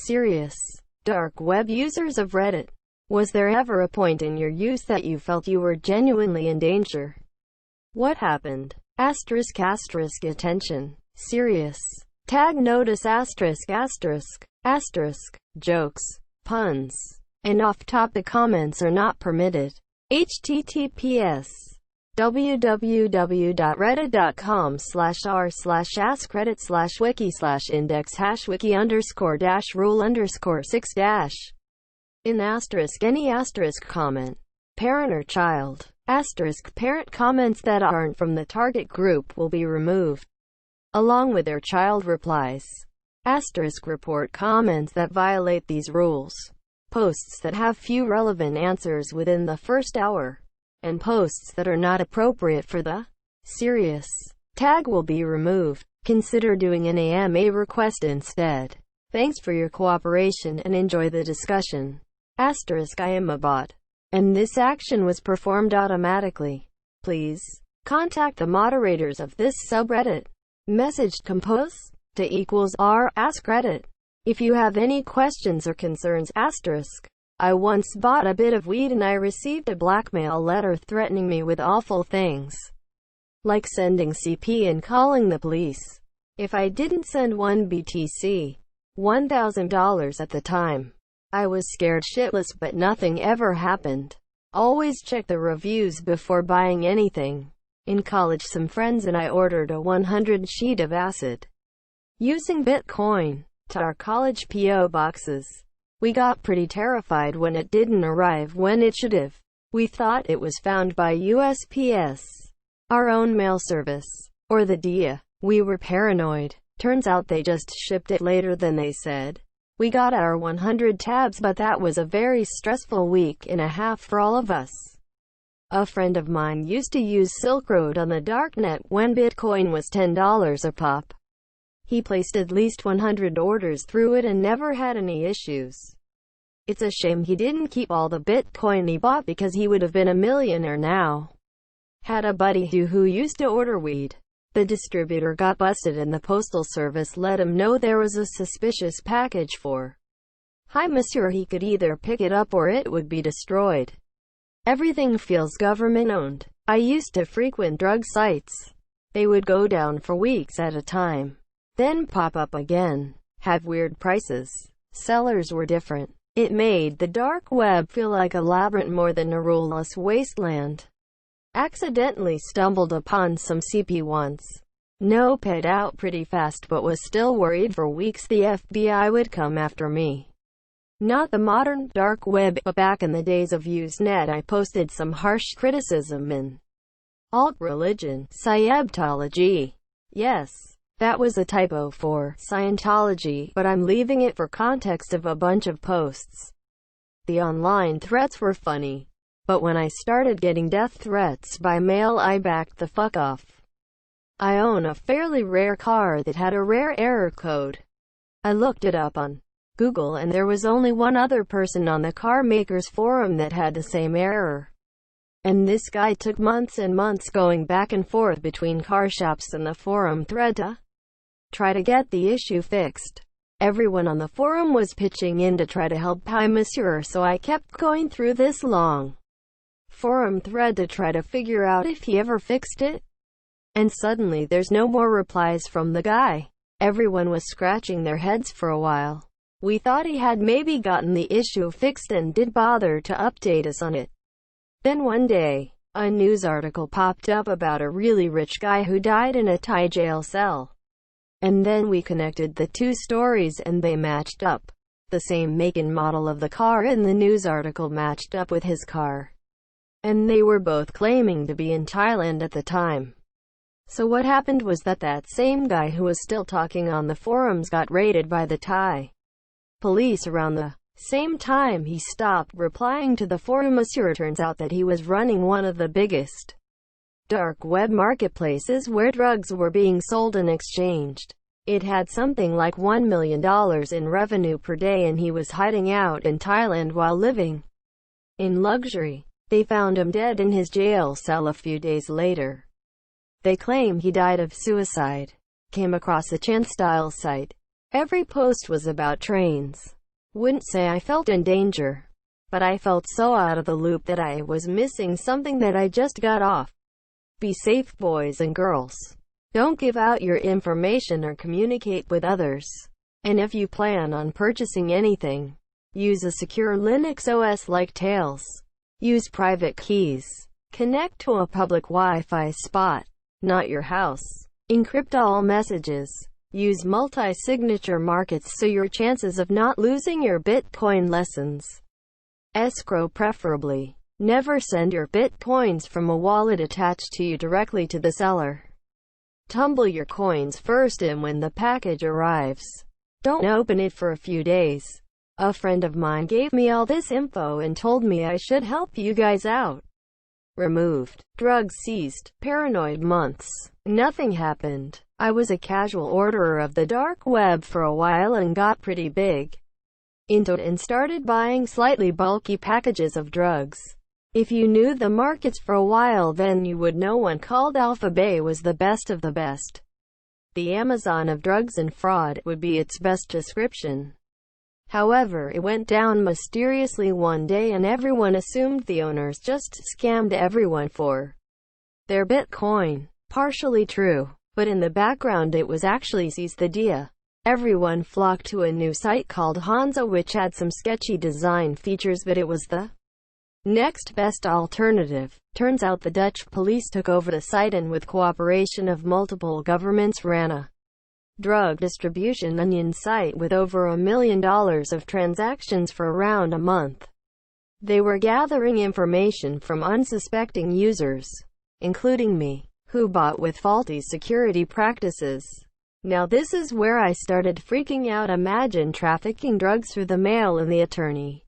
Serious. Dark web users of Reddit. Was there ever a point in your youth that you felt you were genuinely in danger? What happened? Asterisk asterisk attention. Serious. Tag notice asterisk asterisk asterisk. Jokes, puns, and off-topic comments are not permitted. https www.reddit.com/r/askreddit/wiki/index #wiki_rule_6- in asterisk any asterisk comment. Parent or child. Asterisk parent comments that aren't from the target group will be removed, along with their child replies. Asterisk report comments that violate these rules. Posts that have few relevant answers within the first hour, and posts that are not appropriate for the serious tag will be removed. Consider doing an AMA request instead. Thanks for your cooperation and enjoy the discussion. Asterisk I am a bot, and this action was performed automatically. Please contact the moderators of this subreddit. Message compose to =r ask Reddit. If you have any questions or concerns. Asterisk I once bought a bit of weed and I received a blackmail letter threatening me with awful things, like sending CP and calling the police if I didn't send one BTC, $1,000 at the time. I was scared shitless, but nothing ever happened. Always check the reviews before buying anything. In college, some friends and I ordered a 100 sheet of acid using Bitcoin to our college PO boxes. We got pretty terrified when it didn't arrive when it should have. We thought it was found by USPS, our own mail service, or the DIA. We were paranoid. Turns out they just shipped it later than they said. We got our 100 tabs, but that was a very stressful week and a half for all of us. A friend of mine used to use Silk Road on the darknet when Bitcoin was $10 a pop. He placed at least 100 orders through it and never had any issues. It's a shame he didn't keep all the Bitcoin he bought, because he would have been a millionaire now. Had a buddy who used to order weed. The distributor got busted and the postal service let him know there was a suspicious package for Hi Monsieur. He could either pick it up or it would be destroyed. Everything feels government owned. I used to frequent drug sites. They would go down for weeks at a time, then pop up again, have weird prices. Sellers were different. It made the dark web feel like a labyrinth more than a ruleless wasteland. Accidentally stumbled upon some CP once. No, paid out pretty fast, but was still worried for weeks the FBI would come after me. Not the modern dark web, but back in the days of Usenet I posted some harsh criticism in alt religion, Scientology. Yes, that was a typo for Scientology, but I'm leaving it for context of a bunch of posts. The online threats were funny, but when I started getting death threats by mail I backed the fuck off. I own a fairly rare car that had a rare error code. I looked it up on Google and there was only one other person on the car makers forum that had the same error. And this guy took months and months going back and forth between car shops and the forum thread to try to get the issue fixed. Everyone on the forum was pitching in to try to help Hi Monsieur, so I kept going through this long forum thread to try to figure out if he ever fixed it. And suddenly there's no more replies from the guy. Everyone was scratching their heads for a while. We thought he had maybe gotten the issue fixed and did bother to update us on it. Then one day, a news article popped up about a really rich guy who died in a Thai jail cell. And then we connected the two stories and they matched up. The same make and model of the car in the news article matched up with his car. And they were both claiming to be in Thailand at the time. So what happened was that same guy who was still talking on the forums got raided by the Thai police around the same time he stopped replying to the forum monsieur. Turns out that he was running one of the biggest dark web marketplaces where drugs were being sold and exchanged. It had something like $1 million in revenue per day and he was hiding out in Thailand while living in luxury. They found him dead in his jail cell a few days later. They claim he died of suicide. Came across a Chan-style site. Every post was about trains. Wouldn't say I felt in danger, but I felt so out of the loop that I was missing something that I just got off. Be safe, boys and girls. Don't give out your information or communicate with others. And if you plan on purchasing anything, use a secure Linux OS like Tails. Use private keys. Connect to a public Wi-Fi spot, not your house. Encrypt all messages. Use multi-signature markets so your chances of not losing your Bitcoin lessens. Escrow preferably. Never send your Bitcoins from a wallet attached to you directly to the seller. Tumble your coins first in when the package arrives. Don't open it for a few days. A friend of mine gave me all this info and told me I should help you guys out. Removed. Drugs seized. Paranoid months. Nothing happened. I was a casual orderer of the dark web for a while and got pretty big into it and started buying slightly bulky packages of drugs. If you knew the markets for a while, then you would know one called Alpha Bay was the best of the best. The Amazon of drugs and fraud would be its best description. However, it went down mysteriously one day and everyone assumed the owners just scammed everyone for their Bitcoin. Partially true, but in the background it was actually seized the dia. Everyone flocked to a new site called Hansa which had some sketchy design features, but it was the next best alternative. Turns out the Dutch police took over the site and with cooperation of multiple governments ran a drug distribution onion site with over $1 million of transactions for around a month. They were gathering information from unsuspecting users, including me, who bought with faulty security practices. Now this is where I started freaking out. Imagine trafficking drugs through the mail and the Attorney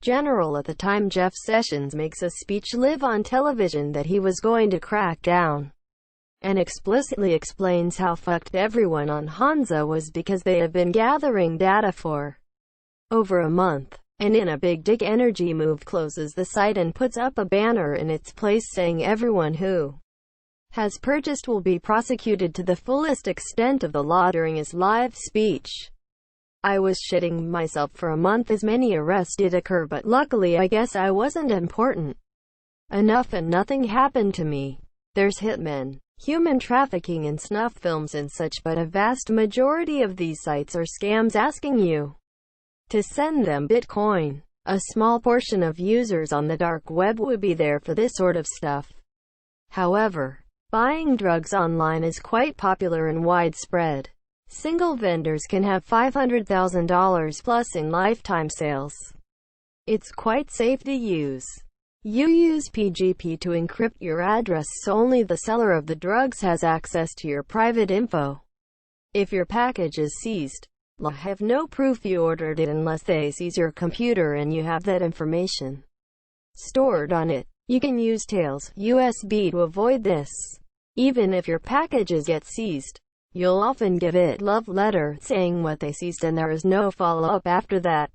General at the time, Jeff Sessions, makes a speech live on television that he was going to crack down, and explicitly explains how fucked everyone on Hansa was because they have been gathering data for over a month. And in a big dick energy move closes the site and puts up a banner in its place saying everyone who has purchased will be prosecuted to the fullest extent of the law during his live speech. I was shitting myself for a month as many arrests did occur, but luckily I guess I wasn't important enough and nothing happened to me. There's hitmen, human trafficking and snuff films and such, but a vast majority of these sites are scams asking you to send them Bitcoin. A small portion of users on the dark web would be there for this sort of stuff. However, buying drugs online is quite popular and widespread. Single vendors can have $500,000 plus in lifetime sales. It's quite safe to use. You use PGP to encrypt your address so only the seller of the drugs has access to your private info. If your package is seized, they'll have no proof you ordered it unless they seize your computer and you have that information stored on it. You can use Tails USB to avoid this. Even if your packages get seized, you'll often give it a love letter saying what they seized and there is no follow-up after that.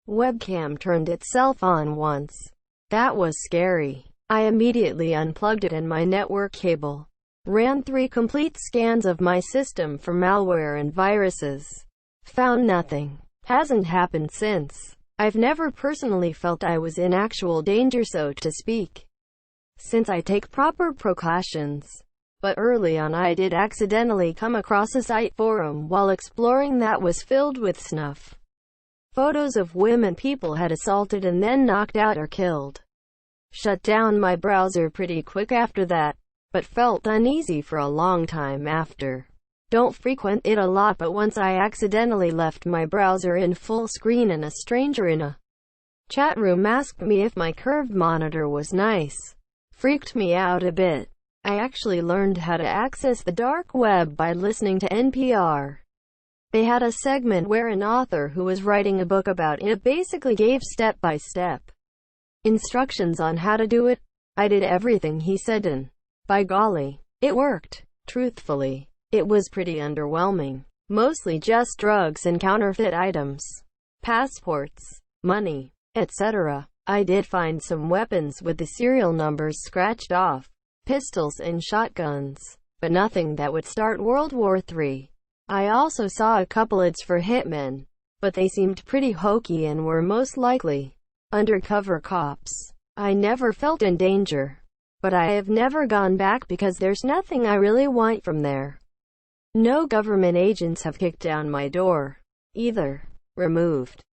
Webcam turned itself on once. That was scary. I immediately unplugged it and my network cable. Ran 3 complete scans of my system for malware and viruses. Found nothing. Hasn't happened since. I've never personally felt I was in actual danger, so to speak, since I take proper precautions. But early on I did accidentally come across a site forum while exploring that was filled with snuff photos of women people had assaulted and then knocked out or killed. Shut down my browser pretty quick after that, but felt uneasy for a long time after. Don't frequent it a lot, but once I accidentally left my browser in full screen and a stranger in a chat room asked me if my curved monitor was nice. Freaked me out a bit. I actually learned how to access the dark web by listening to NPR. They had a segment where an author who was writing a book about it basically gave step-by-step instructions on how to do it. I did everything he said and, by golly, it worked. Truthfully, it was pretty underwhelming. Mostly just drugs and counterfeit items, passports, money, etc. I did find some weapons with the serial numbers scratched off, pistols and shotguns, but nothing that would start World War III. I also saw a couple ads for hitmen, but they seemed pretty hokey and were most likely undercover cops. I never felt in danger, but I have never gone back because there's nothing I really want from there. No government agents have kicked down my door, either. Removed.